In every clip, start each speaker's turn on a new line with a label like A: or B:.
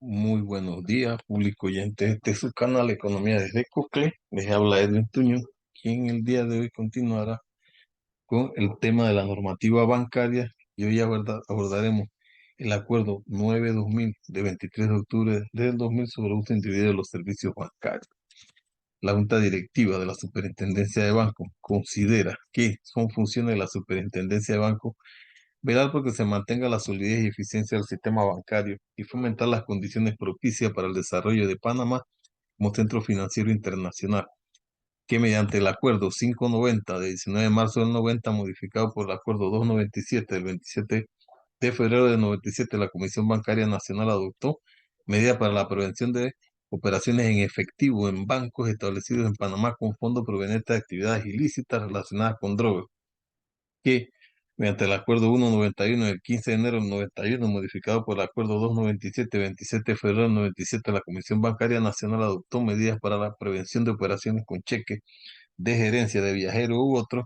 A: Muy buenos días, público oyente. Este es su canal Economía desde Cocle. Les habla Edwin Tuño, quien el día de hoy continuará con el tema de la normativa bancaria y hoy abordaremos el Acuerdo 9-2000 de 23 de octubre del 2000 sobre uso indebido de los servicios bancarios. La Junta Directiva de la Superintendencia de Bancos considera que son funciones de la Superintendencia de Bancos velar porque se mantenga la solidez y eficiencia del sistema bancario y fomentar las condiciones propicias para el desarrollo de Panamá como centro financiero internacional, que mediante el Acuerdo 590 de 19 de marzo del 90, modificado por el Acuerdo 297 del 27 de febrero del 97, la Comisión Bancaria Nacional adoptó medidas para la prevención de operaciones en efectivo en bancos establecidos en Panamá con fondos provenientes de actividades ilícitas relacionadas con drogas que, mediante el Acuerdo 191 del 15 de enero del 91, modificado por el Acuerdo 297 27 de febrero del 97, la Comisión Bancaria Nacional adoptó medidas para la prevención de operaciones con cheques de gerencia de viajeros u otros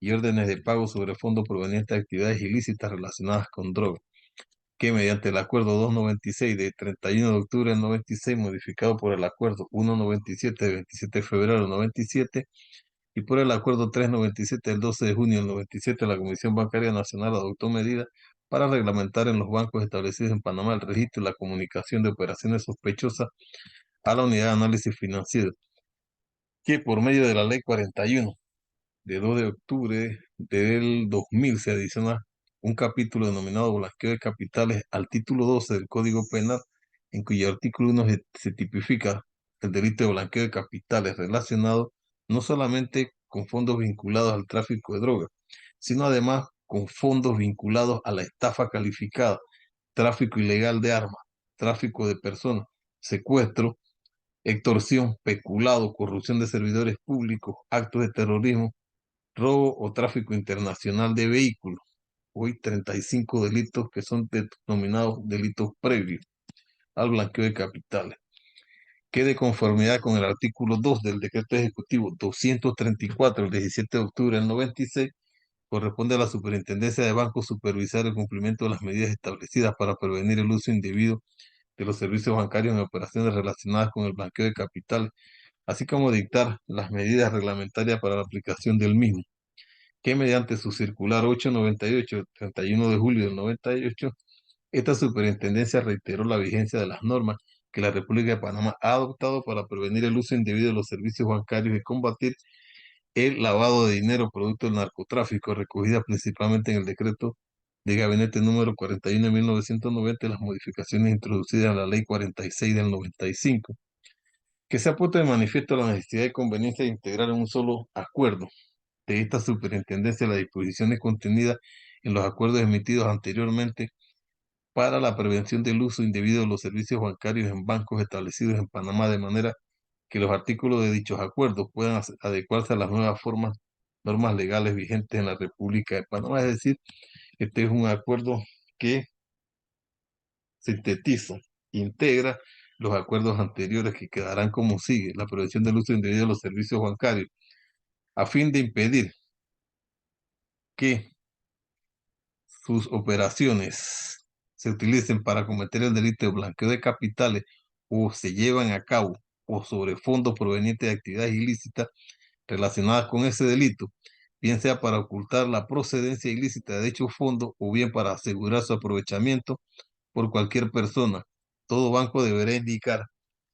A: y órdenes de pago sobre fondos provenientes de actividades ilícitas relacionadas con drogas, que mediante el Acuerdo 296 de 31 de octubre del 96, modificado por el Acuerdo 197 de 27 de febrero del 97, y por el Acuerdo 397 del 12 de junio del 97, la Comisión Bancaria Nacional adoptó medidas para reglamentar en los bancos establecidos en Panamá el registro y la comunicación de operaciones sospechosas a la Unidad de Análisis Financiero, que por medio de la Ley 41 de 2 de octubre del 2000 se adiciona un capítulo denominado Blanqueo de Capitales al título 12 del Código Penal, en cuyo artículo 1 se tipifica el delito de blanqueo de capitales relacionado no solamente con fondos vinculados al tráfico de drogas, sino además con fondos vinculados a la estafa calificada, tráfico ilegal de armas, tráfico de personas, secuestro, extorsión, peculado, corrupción de servidores públicos, actos de terrorismo, robo o tráfico internacional de vehículos. Hoy 35 delitos que son denominados delitos previos al blanqueo de capitales, que de conformidad con el artículo 2 del Decreto Ejecutivo 234 del 17 de octubre del 96, corresponde a la Superintendencia de Bancos supervisar el cumplimiento de las medidas establecidas para prevenir el uso indebido de los servicios bancarios en operaciones relacionadas con el blanqueo de capitales, así como dictar las medidas reglamentarias para la aplicación del mismo, que mediante su circular 898 del 31 de julio del 98, esta superintendencia reiteró la vigencia de las normas que la República de Panamá ha adoptado para prevenir el uso indebido de los servicios bancarios y combatir el lavado de dinero producto del narcotráfico, recogida principalmente en el decreto de gabinete número 41 de 1990 y las modificaciones introducidas en la ley 46 del 95, que se ha puesto de manifiesto la necesidad y conveniencia de integrar en un solo acuerdo de esta superintendencia las disposiciones contenidas en los acuerdos emitidos anteriormente para la prevención del uso indebido de los servicios bancarios en bancos establecidos en Panamá, de manera que los artículos de dichos acuerdos puedan adecuarse a las nuevas normas legales vigentes en la República de Panamá. Es decir, este es un acuerdo que sintetiza, integra los acuerdos anteriores que quedarán como sigue: la prevención del uso indebido de los servicios bancarios, a fin de impedir que sus operaciones se utilicen para cometer el delito de blanqueo de capitales o se llevan a cabo o sobre fondos provenientes de actividades ilícitas relacionadas con ese delito, bien sea para ocultar la procedencia ilícita de dichos fondos o bien para asegurar su aprovechamiento por cualquier persona. Todo banco deberá indicar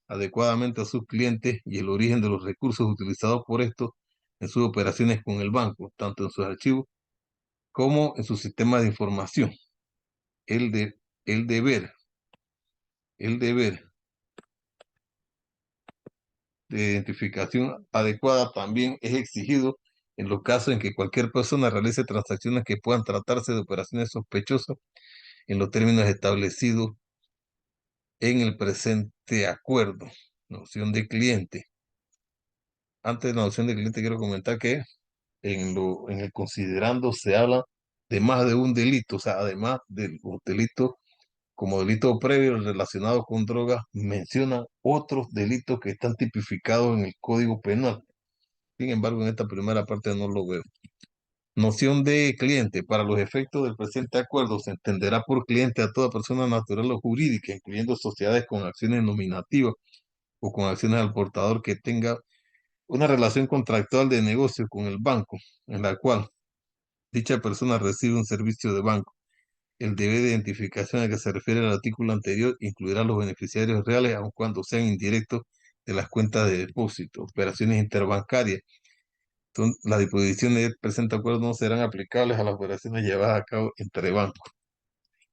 A: adecuadamente a sus clientes y el origen de los recursos utilizados por estos en sus operaciones con el banco, tanto en sus archivos como en su sistema de información. El, de, el deber, el deber de identificación adecuada también es exigido en los casos en que cualquier persona realice transacciones que puedan tratarse de operaciones sospechosas en los términos establecidos en el presente acuerdo. Noción de cliente. Antes de la noción de cliente quiero comentar que en el considerando se habla de más de un delito, o sea, además de los delitos como delito previo relacionado con drogas, menciona otros delitos que están tipificados en el Código Penal. Sin embargo, en esta primera parte no lo veo. Noción de cliente. Para los efectos del presente acuerdo, se entenderá por cliente a toda persona natural o jurídica, incluyendo sociedades con acciones nominativas o con acciones al portador que tenga una relación contractual de negocio con el banco, en la cual dicha persona recibe un servicio de banco. El deber de identificación al que se refiere el artículo anterior incluirá los beneficiarios reales, aun cuando sean indirectos, de las cuentas de depósito, operaciones interbancarias. Las disposiciones del presente acuerdo no serán aplicables a las operaciones llevadas a cabo entre bancos.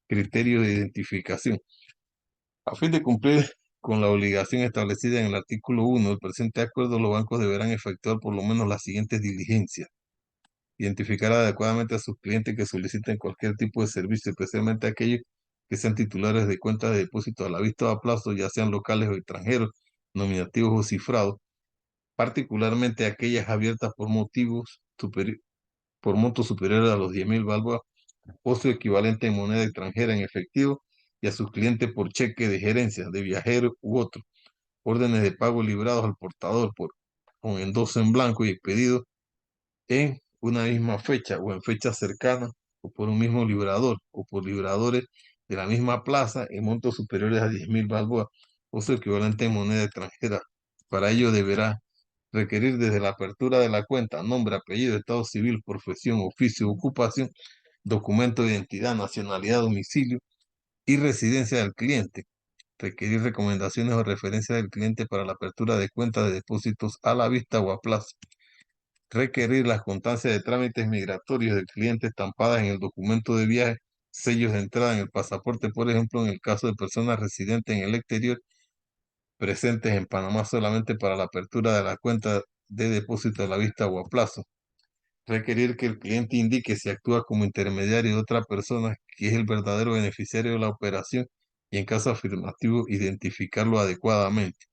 A: Criterios de identificación. A fin de cumplir con la obligación establecida en el artículo 1 del presente acuerdo, los bancos deberán efectuar por lo menos las siguientes diligencias: identificar adecuadamente a sus clientes que soliciten cualquier tipo de servicio, especialmente aquellos que sean titulares de cuentas de depósito a la vista o a plazo, ya sean locales o extranjeros, nominativos o cifrados, particularmente aquellas abiertas por montos superiores a los 10.000 balboas o su equivalente en moneda extranjera en efectivo, y a sus clientes por cheque de gerencia, de viajero u otro. Órdenes de pago librados al portador con endoso en blanco y expedidos en una misma fecha o en fechas cercanas, o por un mismo librador o por libradores de la misma plaza en montos superiores a 10.000 balboas o su equivalente en moneda extranjera. Para ello deberá requerir desde la apertura de la cuenta nombre, apellido, estado civil, profesión, oficio, ocupación, documento de identidad, nacionalidad, domicilio y residencia del cliente. Requerir recomendaciones o referencias del cliente para la apertura de cuentas de depósitos a la vista o a plazo. Requerir las constancias de trámites migratorios del cliente estampadas en el documento de viaje, sellos de entrada en el pasaporte, por ejemplo, en el caso de personas residentes en el exterior, presentes en Panamá solamente para la apertura de la cuenta de depósito a la vista o a plazo. Requerir que el cliente indique si actúa como intermediario de otra persona que es el verdadero beneficiario de la operación, y en caso afirmativo identificarlo adecuadamente.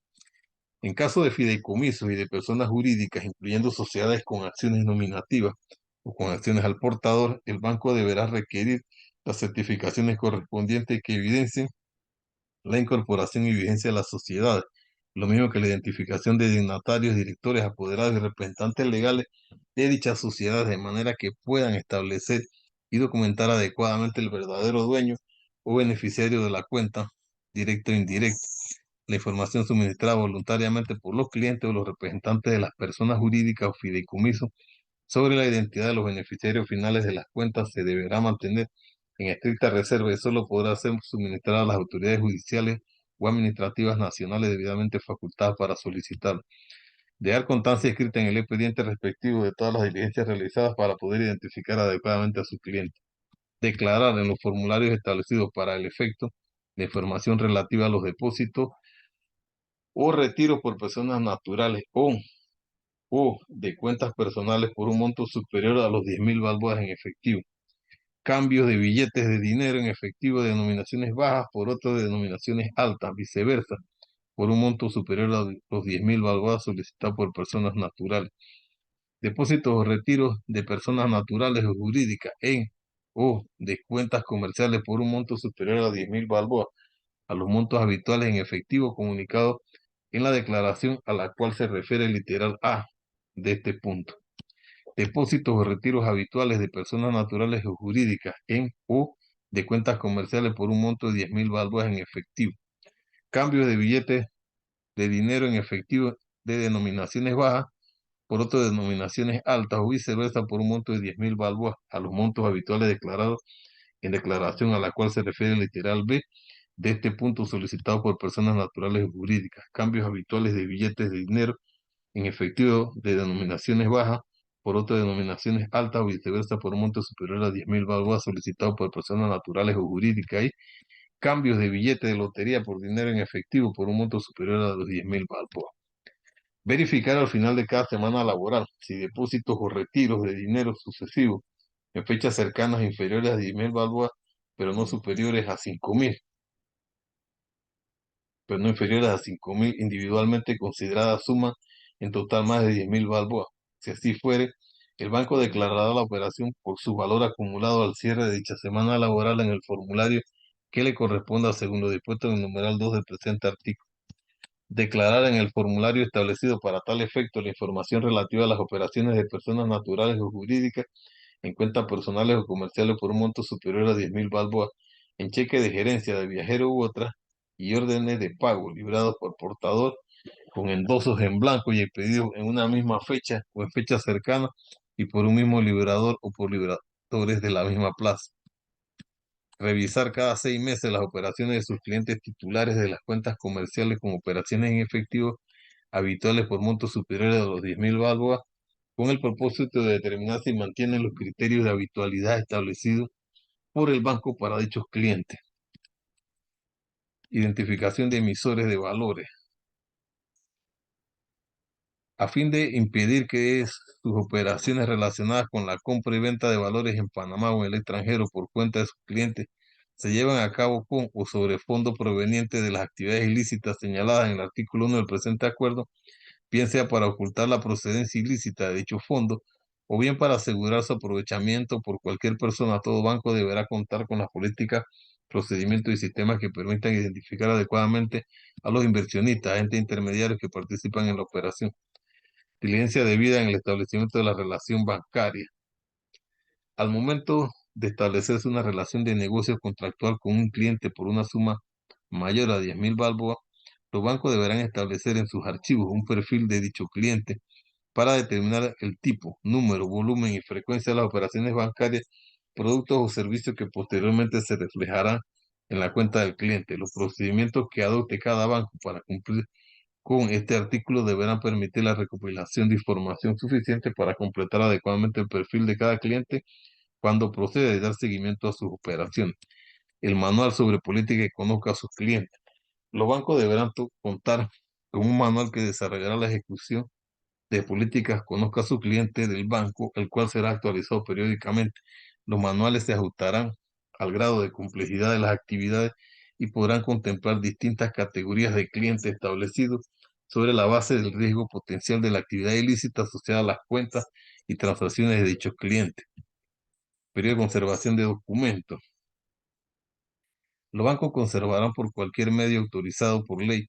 A: En caso de fideicomisos y de personas jurídicas, incluyendo sociedades con acciones nominativas o con acciones al portador, el banco deberá requerir las certificaciones correspondientes que evidencien la incorporación y vigencia de las sociedades, lo mismo que la identificación de dignatarios, directores, apoderados y representantes legales de dichas sociedades, de manera que puedan establecer y documentar adecuadamente el verdadero dueño o beneficiario de la cuenta, directo o indirecto. La información suministrada voluntariamente por los clientes o los representantes de las personas jurídicas o fideicomisos sobre la identidad de los beneficiarios finales de las cuentas se deberá mantener en estricta reserva y solo podrá ser suministrada a las autoridades judiciales o administrativas nacionales debidamente facultadas para solicitarlo. Dejar constancia escrita en el expediente respectivo de todas las diligencias realizadas para poder identificar adecuadamente a su cliente. Declarar en los formularios establecidos para el efecto la información relativa a los depósitos o retiros por personas naturales o de cuentas personales por un monto superior a los 10.000 balboas en efectivo. Cambios de billetes de dinero en efectivo de denominaciones bajas por otras de denominaciones altas, viceversa, por un monto superior a los 10.000 balboas solicitados por personas naturales. Depósitos o retiros de personas naturales o jurídicas en o de cuentas comerciales por un monto superior a 10.000 balboas a los montos habituales en efectivo comunicados en la declaración a la cual se refiere el literal A de este punto. Depósitos o retiros habituales de personas naturales o jurídicas en o de cuentas comerciales por un monto de 10.000 balboas en efectivo. Cambios de billetes de dinero en efectivo de denominaciones bajas por otro de denominaciones altas o viceversa por un monto de 10.000 balboas a los montos habituales declarados en declaración a la cual se refiere el literal B de este punto solicitado por personas naturales o jurídicas. Cambios habituales de billetes de dinero en efectivo de denominaciones bajas por otras denominaciones altas o viceversa por un monto superior a 10.000 balboas solicitado por personas naturales o jurídicas, y cambios de billetes de lotería por dinero en efectivo por un monto superior a los 10.000 balboas. Verificar al final de cada semana laboral si depósitos o retiros de dinero sucesivos en fechas cercanas inferiores a 10.000 balboas, pero no superiores a 5.000, pero no inferiores a 5.000 individualmente consideradas sumas en total más de 10.000 balboas. Si así fuere, el banco declarará la operación por su valor acumulado al cierre de dicha semana laboral en el formulario que le corresponda según lo dispuesto en el numeral 2 del presente artículo. Declarar en el formulario establecido para tal efecto la información relativa a las operaciones de personas naturales o jurídicas en cuentas personales o comerciales por un monto superior a 10.000 balboas, en cheque de gerencia de viajero u otra, y órdenes de pago librados por portador con endosos en blanco y expedidos en una misma fecha o en fecha cercana y por un mismo liberador o por liberadores de la misma plaza. Revisar cada 6 meses las operaciones de sus clientes titulares de las cuentas comerciales con operaciones en efectivo habituales por montos superiores a los 10.000 balboas, con el propósito de determinar si mantienen los criterios de habitualidad establecidos por el banco para dichos clientes. Identificación de emisores de valores. A fin de impedir que sus operaciones relacionadas con la compra y venta de valores en Panamá o en el extranjero por cuenta de sus clientes se lleven a cabo con o sobre fondos provenientes de las actividades ilícitas señaladas en el artículo 1 del presente acuerdo, bien sea para ocultar la procedencia ilícita de dicho fondo o bien para asegurar su aprovechamiento por cualquier persona, todo banco deberá contar con las políticas, procedimientos y sistemas que permitan identificar adecuadamente a los inversionistas, agentes intermediarios que participan en la operación. Diligencia debida en el establecimiento de la relación bancaria. Al momento de establecerse una relación de negocio contractual con un cliente por una suma mayor a 10.000 balboas, los bancos deberán establecer en sus archivos un perfil de dicho cliente para determinar el tipo, número, volumen y frecuencia de las operaciones bancarias, productos o servicios que posteriormente se reflejarán en la cuenta del cliente. Los procedimientos que adopte cada banco para cumplir con este artículo deberán permitir la recopilación de información suficiente para completar adecuadamente el perfil de cada cliente cuando proceda a dar seguimiento a sus operaciones. El manual sobre política que conozca a sus clientes. Los bancos deberán contar con un manual que desarrollará la ejecución de políticas conozca a su cliente del banco, el cual será actualizado periódicamente. Los manuales se ajustarán al grado de complejidad de las actividades y podrán contemplar distintas categorías de clientes establecidos sobre la base del riesgo potencial de la actividad ilícita asociada a las cuentas y transacciones de dichos clientes. Periodo de conservación de documentos. Los bancos conservarán por cualquier medio autorizado por ley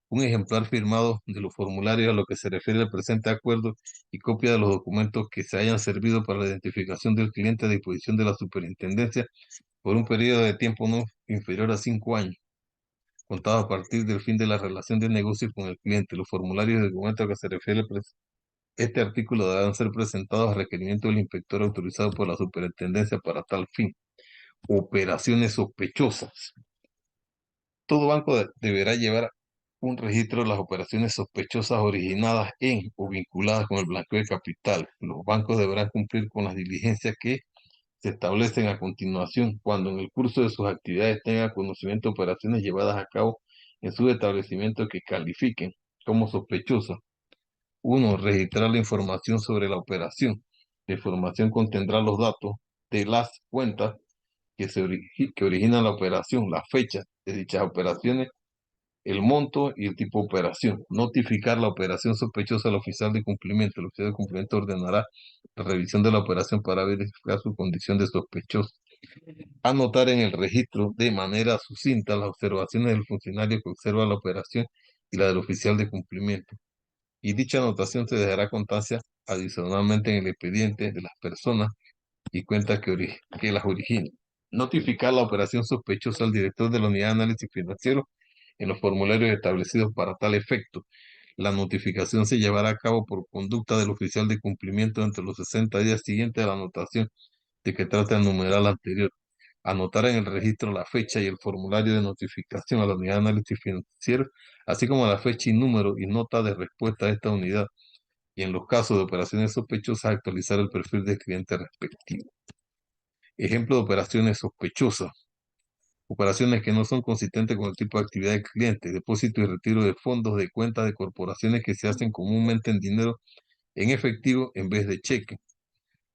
A: un ejemplar firmado de los formularios a lo que se refiere el presente acuerdo y copia de los documentos que se hayan servido para la identificación del cliente a disposición de la superintendencia por un periodo de tiempo no inferior a 5 años, contado a partir del fin de la relación de negocio con el cliente. Los formularios de documentos a que se refiere este artículo deberán ser presentados a requerimiento del inspector autorizado por la superintendencia para tal fin. Operaciones sospechosas. Todo banco deberá llevar un registro de las operaciones sospechosas originadas en o vinculadas con el blanqueo de capital. Los bancos deberán cumplir con las diligencias que se establecen a continuación cuando en el curso de sus actividades tengan conocimiento de operaciones llevadas a cabo en sus establecimientos que califiquen como sospechosas. 1. Registrar la información sobre la operación. La información contendrá los datos de las cuentas que originan la operación, la fecha de dichas operaciones, el monto y el tipo de operación. Notificar la operación sospechosa al oficial de cumplimiento. El oficial de cumplimiento ordenará la revisión de la operación para verificar su condición de sospechoso. Anotar en el registro de manera sucinta las observaciones del funcionario que observa la operación y la del oficial de cumplimiento. Y dicha anotación se dejará constancia adicionalmente en el expediente de las personas y cuentas que las originan. Notificar la operación sospechosa al director de la unidad de análisis financiero en los formularios establecidos para tal efecto. La notificación se llevará a cabo por conducta del oficial de cumplimiento entre los 60 días siguientes a la anotación de que trata el numeral anterior. Anotar en el registro la fecha y el formulario de notificación a la unidad de análisis financiero, así como la fecha y número y nota de respuesta a esta unidad. Y en los casos de operaciones sospechosas, actualizar el perfil del cliente respectivo. Ejemplo de operaciones sospechosas. Operaciones que no son consistentes con el tipo de actividad del cliente. Depósito y retiro de fondos de cuentas de corporaciones que se hacen comúnmente en dinero en efectivo en vez de cheque.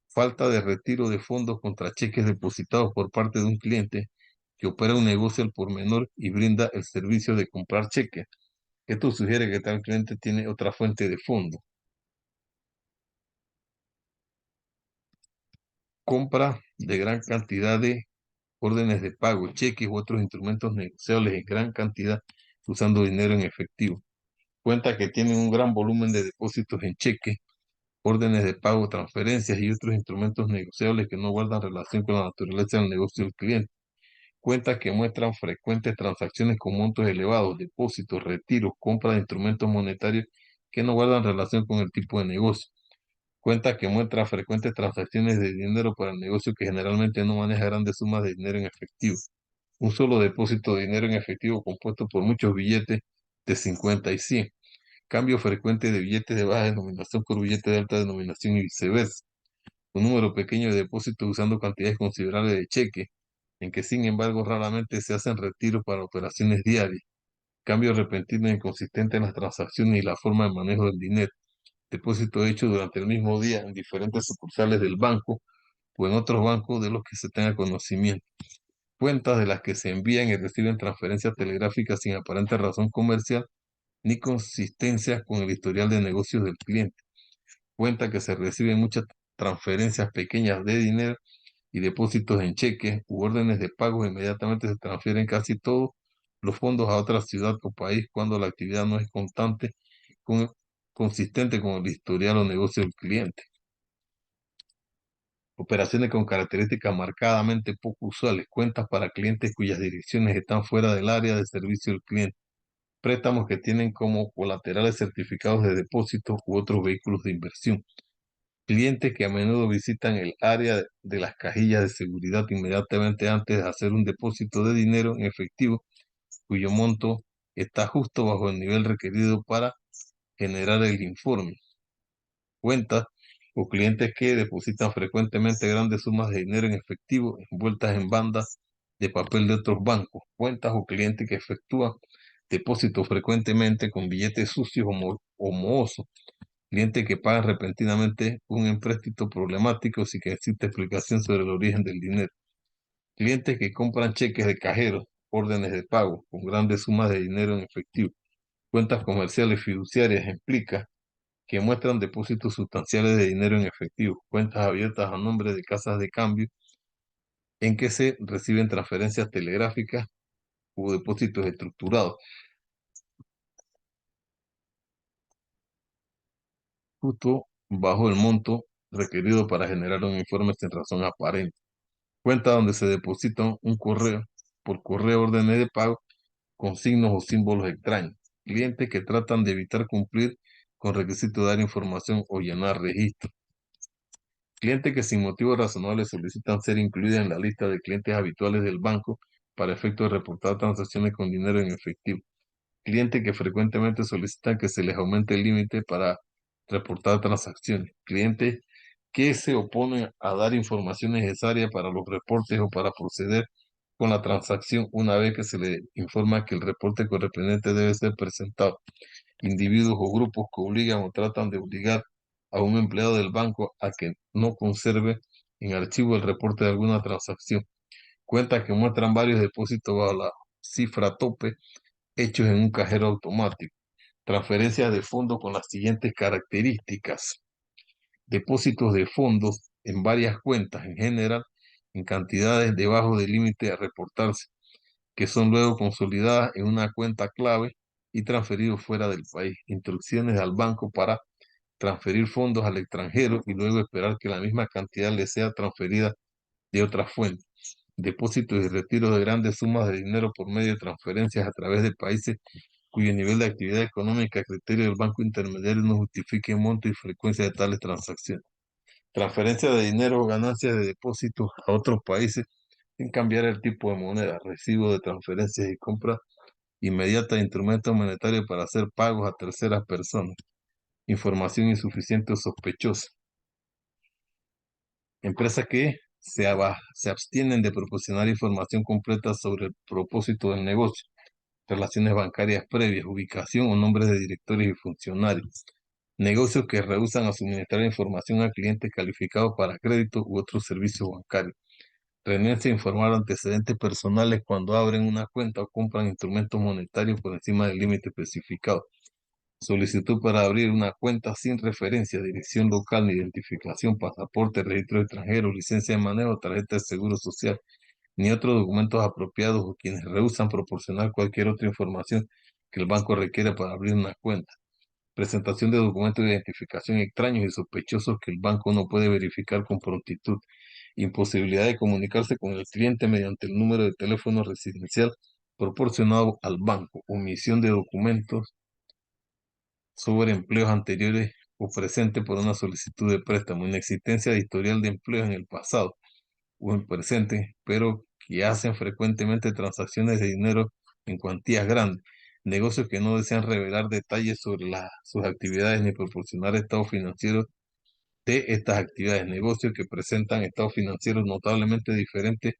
A: Falta de retiro de fondos contra cheques depositados por parte de un cliente que opera un negocio al por menor y brinda el servicio de comprar cheques. Esto sugiere que tal cliente tiene otra fuente de fondos. Compra de gran cantidad de órdenes de pago, cheques u otros instrumentos negociables en gran cantidad usando dinero en efectivo. Cuenta que tienen un gran volumen de depósitos en cheque órdenes de pago, transferencias y otros instrumentos negociables que no guardan relación con la naturaleza del negocio del cliente. Cuentas que muestran frecuentes transacciones con montos elevados, depósitos, retiros, compra de instrumentos monetarios que no guardan relación con el tipo de negocio. Cuenta que muestra frecuentes transacciones de dinero para el negocio que generalmente no maneja grandes sumas de dinero en efectivo. Un solo depósito de dinero en efectivo compuesto por muchos billetes de 50 y 100. Cambio frecuente de billetes de baja denominación por billetes de alta denominación y viceversa. Un número pequeño de depósitos usando cantidades considerables de cheques, en que sin embargo raramente se hacen retiros para operaciones diarias. Cambio repentino e inconsistente en las transacciones y la forma de manejo del dinero. Depósito hecho durante el mismo día en diferentes sucursales del banco o en otros bancos de los que se tenga conocimiento. Cuentas de las que se envían y reciben transferencias telegráficas sin aparente razón comercial ni consistencia con el historial de negocios del cliente. Cuenta que se reciben muchas transferencias pequeñas de dinero y depósitos en cheques u órdenes de pago. Inmediatamente se transfieren casi todos los fondos a otra ciudad o país cuando la actividad no es constante, con- consistente con el historial o negocio del cliente. Operaciones con características marcadamente poco usuales, cuentas para clientes cuyas direcciones están fuera del área de servicio del cliente, préstamos que tienen como colaterales certificados de depósito u otros vehículos de inversión, clientes que a menudo visitan el área de las cajillas de seguridad inmediatamente antes de hacer un depósito de dinero en efectivo, cuyo monto está justo bajo el nivel requerido para generar el informe. Cuentas o clientes que depositan frecuentemente grandes sumas de dinero en efectivo envueltas en bandas de papel de otros bancos. Cuentas o clientes que efectúan depósitos frecuentemente con billetes sucios o mohosos. Clientes que pagan repentinamente un empréstito problemático sin que exista explicación sobre el origen del dinero. Clientes que compran cheques de cajeros, órdenes de pago con grandes sumas de dinero en efectivo. Cuentas comerciales fiduciarias implica que muestran depósitos sustanciales de dinero en efectivo, cuentas abiertas a nombre de casas de cambio en que se reciben transferencias telegráficas o depósitos estructurados, justo bajo el monto requerido para generar un informe sin razón aparente. Cuenta donde se deposita un correo, por correo órdenes de pago con signos o símbolos extraños. Clientes que tratan de evitar cumplir con requisitos de dar información o llenar registros. Clientes que sin motivos razonables solicitan ser incluidos en la lista de clientes habituales del banco para efecto de reportar transacciones con dinero en efectivo. Clientes que frecuentemente solicitan que se les aumente el límite para reportar transacciones. Clientes que se oponen a dar información necesaria para los reportes o para proceder con la transacción una vez que se le informa que el reporte correspondiente debe ser presentado. Individuos o grupos que obligan o tratan de obligar a un empleado del banco a que no conserve en archivo el reporte de alguna transacción. Cuentas que muestran varios depósitos bajo la cifra tope hechos en un cajero automático. Transferencias de fondos con las siguientes características. Depósitos de fondos en varias cuentas, en general, en cantidades debajo del límite a reportarse, que son luego consolidadas en una cuenta clave y transferidos fuera del país. Instrucciones al banco para transferir fondos al extranjero y luego esperar que la misma cantidad le sea transferida de otra fuente. Depósitos y retiros de grandes sumas de dinero por medio de transferencias a través de países cuyo nivel de actividad económica a criterio del banco intermediario no justifique monto y frecuencia de tales transacciones. Transferencia de dinero o ganancias de depósitos a otros países sin cambiar el tipo de moneda, recibo de transferencias y compras inmediata de instrumentos monetarios para hacer pagos a terceras personas. Información insuficiente o sospechosa. Empresas que se abstienen de proporcionar información completa sobre el propósito del negocio, relaciones bancarias previas, ubicación o nombres de directores y funcionarios. Negocios que rehúsan a suministrar información a clientes calificados para crédito u otros servicios bancarios. Renuncia a informar antecedentes personales cuando abren una cuenta o compran instrumentos monetarios por encima del límite especificado. Solicitud para abrir una cuenta sin referencia, dirección local, ni identificación, pasaporte, registro extranjero, licencia de manejo, tarjeta de seguro social, ni otros documentos apropiados o quienes rehusan proporcionar cualquier otra información que el banco requiera para abrir una cuenta. presentación de documentos de identificación extraños y sospechosos que el banco no puede verificar con prontitud, imposibilidad de comunicarse con el cliente mediante el número de teléfono residencial proporcionado al banco, omisión de documentos sobre empleos anteriores o presentes por una solicitud de préstamo, inexistencia de historial de empleos en el pasado o en presente, pero que hacen frecuentemente transacciones de dinero en cuantías grandes, negocios que no desean revelar detalles sobre sus actividades ni proporcionar estados financieros de estas actividades, negocios que presentan estados financieros notablemente diferentes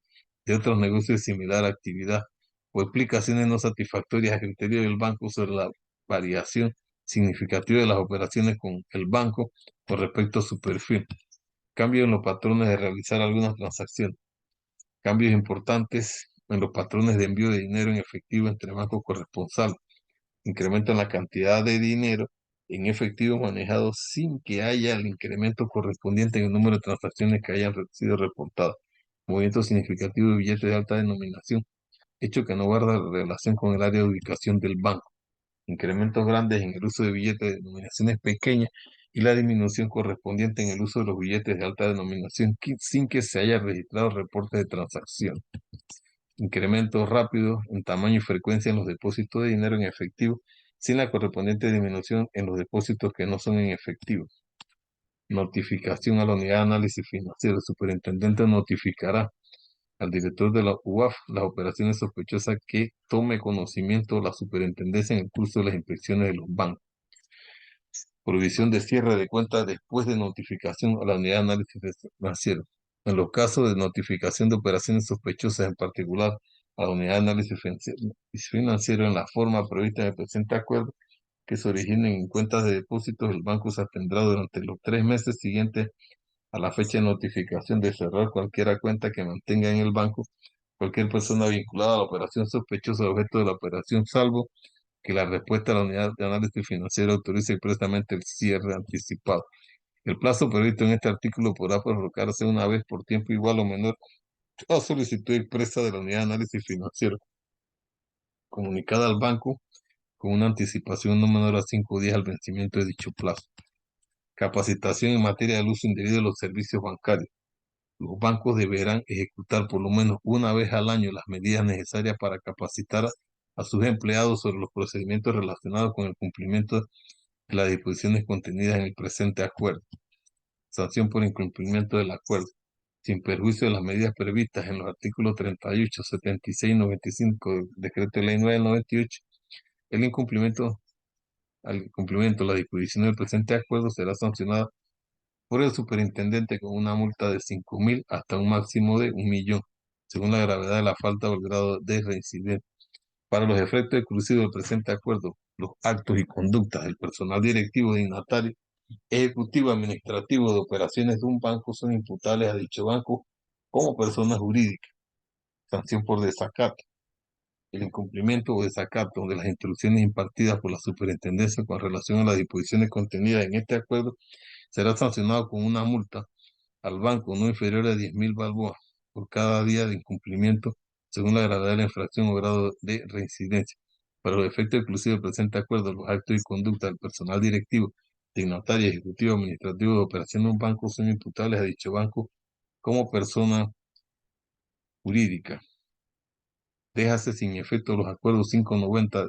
A: de otros negocios de similar actividad, o explicaciones no satisfactorias a criterio del banco sobre la variación significativa de las operaciones con el banco con respecto a su perfil, cambio en los patrones de realizar algunas transacciones, cambios importantes en los patrones de envío de dinero en efectivo entre bancos corresponsales, incremento en la cantidad de dinero en efectivo manejado sin que haya el incremento correspondiente en el número de transacciones que hayan sido reportadas, movimiento significativo de billetes de alta denominación, hecho que no guarda relación con el área de ubicación del banco, incrementos grandes en el uso de billetes de denominaciones pequeñas y la disminución correspondiente en el uso de los billetes de alta denominación sin que se haya registrado reporte de transacción. Incrementos rápidos en tamaño y frecuencia en los depósitos de dinero en efectivo, sin la correspondiente disminución en los depósitos que no son en efectivo. Notificación a la unidad de análisis financiero. El superintendente notificará al director de la UAF las operaciones sospechosas que tome conocimiento la superintendencia en el curso de las inspecciones de los bancos. Prohibición de cierre de cuentas después de notificación a la unidad de análisis financiero. En los casos de notificación de operaciones sospechosas, en particular a la unidad de análisis financiero en la forma prevista en el presente acuerdo, que se originen en cuentas de depósitos, el banco se atendrá durante los 3 meses siguientes a la fecha de notificación de cerrar cualquier cuenta que mantenga en el banco cualquier persona vinculada a la operación sospechosa objeto de la operación, salvo que la respuesta a la unidad de análisis financiero autorice expresamente el cierre anticipado. El plazo previsto en este artículo podrá prorrogarse una vez por tiempo igual o menor a solicitud expresa de la unidad de análisis financiero, comunicada al banco con una anticipación no menor a 5 días al vencimiento de dicho plazo. Capacitación en materia del uso indebido de los servicios bancarios. Los bancos deberán ejecutar por lo menos una vez al año las medidas necesarias para capacitar a sus empleados sobre los procedimientos relacionados con el cumplimiento de las disposiciones contenidas en el presente acuerdo. Sanción por incumplimiento del acuerdo, sin perjuicio de las medidas previstas en los artículos 38, 76 y 95 del Decreto de Ley 9 del 98. El incumplimiento al cumplimiento de las disposiciones del presente acuerdo será sancionado por el superintendente con una multa de 5.000 hasta un máximo de 1.000.000, según la gravedad de la falta o el grado de reincidencia. Para los efectos exclusivos del presente acuerdo, los actos y conductas del personal directivo, dignatario, ejecutivo, administrativo de operaciones de un banco son imputables a dicho banco como persona jurídica. Sanción por desacato. El incumplimiento o desacato de las instrucciones impartidas por la superintendencia con relación a las disposiciones contenidas en este acuerdo será sancionado con una multa al banco no inferior a 10.000 balboas por cada día de incumplimiento según la gravedad de la infracción o grado de reincidencia. Para los efectos exclusivos del presente acuerdo, los actos y conducta del personal directivo, dignatario, ejecutivo, administrativo de operación de un banco son imputables a dicho banco como persona jurídica. Déjase sin efecto los acuerdos 590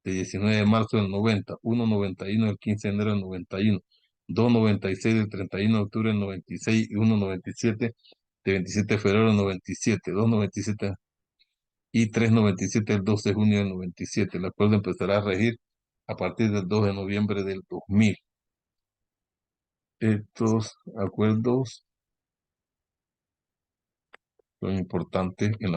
A: de 19 de marzo del 90, 191 del 15 de enero del 91, 296 del 31 de octubre del 96 y 197 de 27 de febrero del 97, 297 y 397 del 12 de junio del 97. El acuerdo empezará a regir a partir del 2 de noviembre del 2000. Estos acuerdos son importantes en la